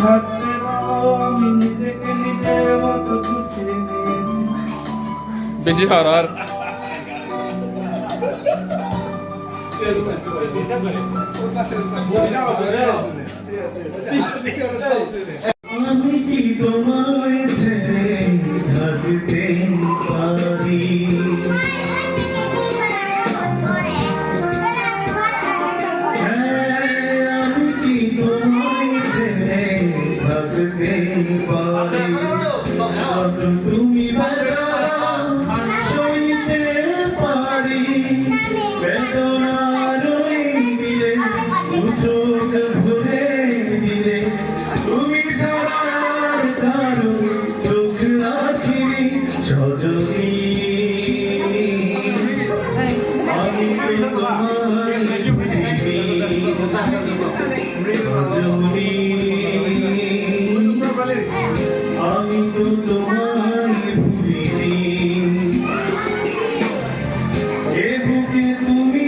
থাকতে দাও, আমি নিজেকে নিজের মতো গুছিয়ে নিয়েছি। বেশি হরর। আমি কি তোমায় ছেড়ে থাকতে পারি? আমি কি তোমায় ছেড়ে থাকতে পারি? তুমি সইতে পারি বেদনার দিলে, চোখ ভরে দিলে, তুমি ছাড়ার কারো চোখ রাখিনি সজনী। আমি তোমায় ভুলিনি সজনী, আমি তো তোমায় ভুলিনি। এ বুকে তুমি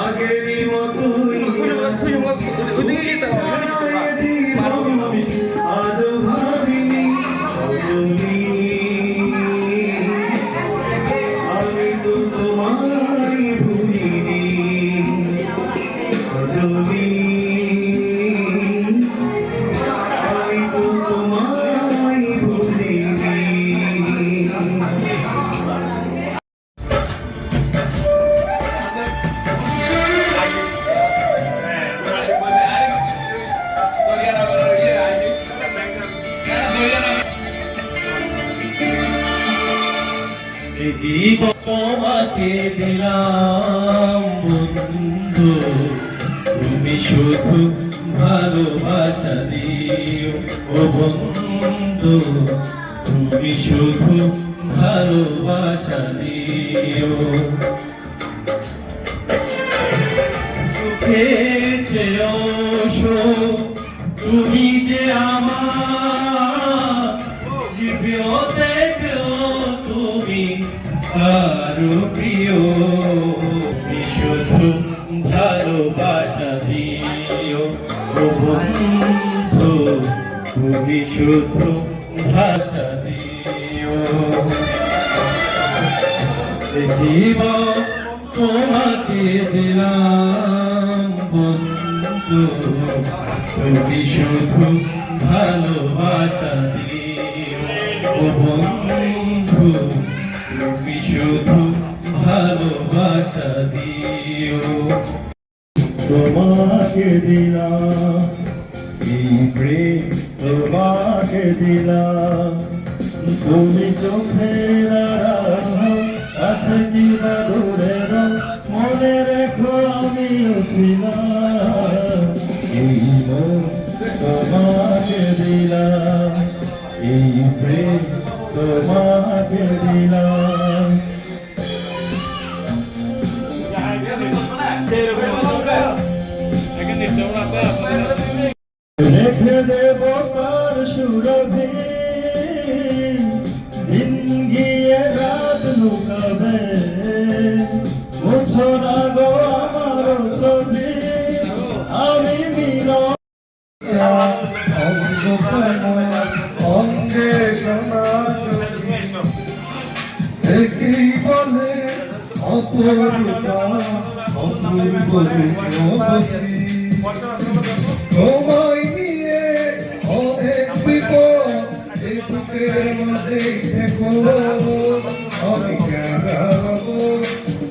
আগেরই মতোই আজও ভাবিনি সজনী, আমি তো তোমায় ভুলিনি সজনী, আমি তো তোমায় ভুলিনি। জীবন তোমাকে দিলাম বন্ধু, তুমি শুধু ভালোবাসা দিও ও বন্ধু, তুমি শুধু ভালোবাসা দিও। সুখে চেয়েও তুমি যে আমার জীবতে তুমি আরো প্রিয়, শুধু ভালোবাসা দিও ও বন্ধু, তুমি শুধু ভাষা দিও। জীবন তোমাকে দিলাম বন্ধু, তুমি শুধু ভালোবাসা দিও ও বন্ধু, তুমি শুধু ভালোবাসা দিও। তোমাকে দিলাম এই প্রেম, তোমাকে দিলাম, তুমি চোখের কাছে কিনা দূরে মনে রেখো আমিও ছিলাম। এই মন তোমাকে দিলাম, এই প্রেম তোমাকে দিলাম। রেখে দেব তার সুরভি, দিন গিয়ে রাত লুকাবে, মুছো না গো আমার ছবি, আমি অঙ্গে দেখি বলে অপূর্বা অপূর্ব তোমায় নিয়ে অনেক বিপদ, এই বুকের মাঝে দেখো আমি গেলাবো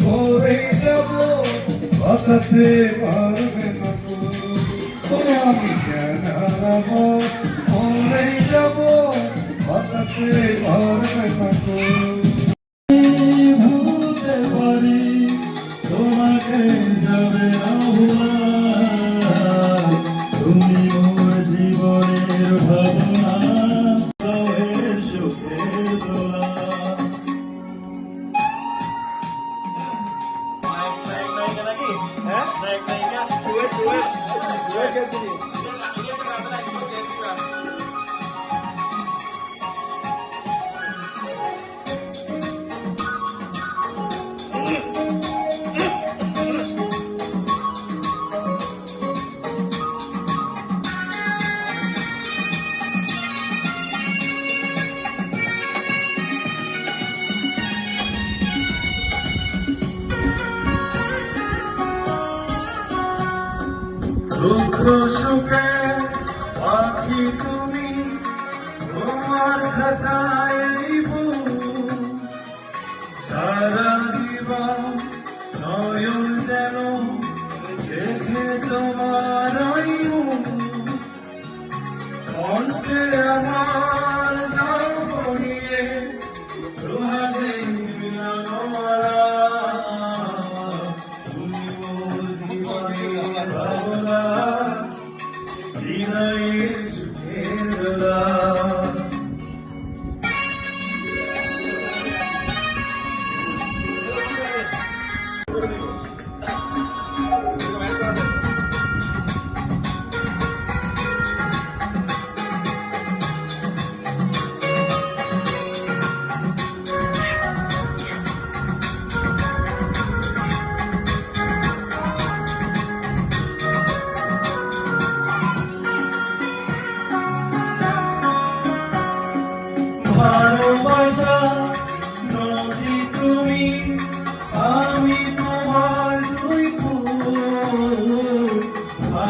পরে যাব, বাঁচাতে পারবে না আমি গেলাবো পরে যাব, বাঁচাতে পারবে না ভুলতে পারি তোমাকে যাবে না ভোলা, তুমি মোর জীবনের ভাবনা সুখের দোলা। সুখে পাখি তুমি তোমার খাসায় সারা দিবা নয়ন যেন দেখে তোমার কণ্ঠে আমার নাম পড়িয়ে সোহাগে মিলনমালা তুমি মোর জীবনের ভাবনা হৃদয়ের সুখের দোলা। ভালোবাসা নদী তুমি আমি তোমার দুই ফুল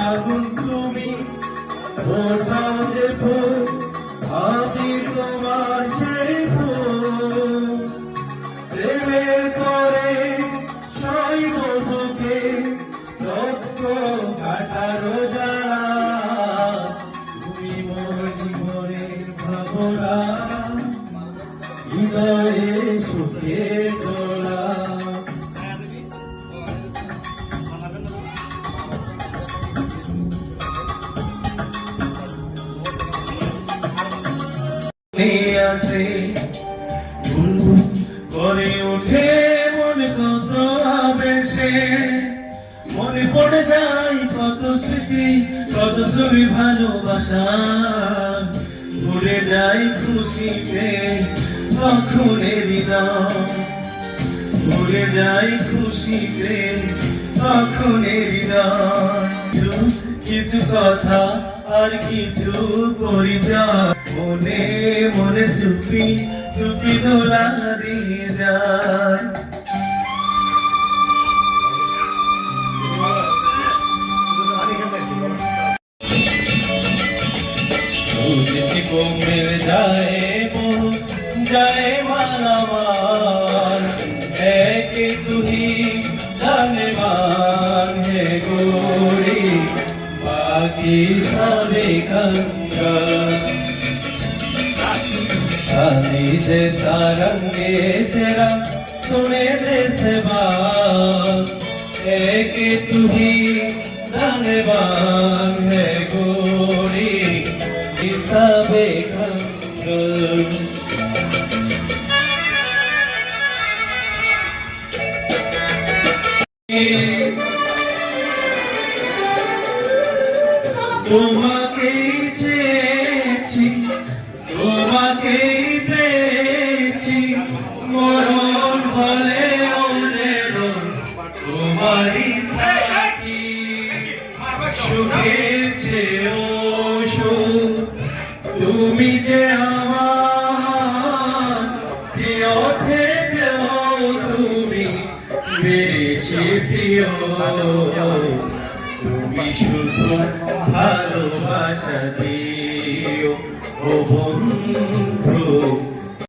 আগুন তুমি ফোটাও যে ফুল আমি তোমার সেই ফুল প্রেমে করে শৈব বুকে রক্ত কাটারো যারা তুমি মোর জীবনের ভাবনা হৃদয়ে সুখে তোলা। আসে বুলবুল করে ওঠে মনে কত আবেশে মনে পড়ে যায় কত স্মৃতি কত ছবি ভালোবাসা ঘুরে যাই খুশিতে তখনের হৃদয় ঘুরে যাই খুশিতে তখনের হৃদয় কিছু কথা আর কিছু পরিচয় মনে মনে চুপি চুপি দোলা দিয়ে যায়। मुझको मिल जाए वो जाए मालामाल है कि तू ही धनवान है गोरी बाकी सबे कंगाल शादी जैसा रंगे तेरा सुने जैसे बात है कि तू ही धनवान है गोरी सबे कंगाल। তোমাকে চেয়েছি তোমাকেই পেয়েছি মরণ হলে তোমারই থাকি সুখেছে ও সুখ তুমি যে আমার প্রিয় থেকেও তুমি বেশি প্রিয় তুমি শুধু ভালোবাসা দিও ও বন্ধু।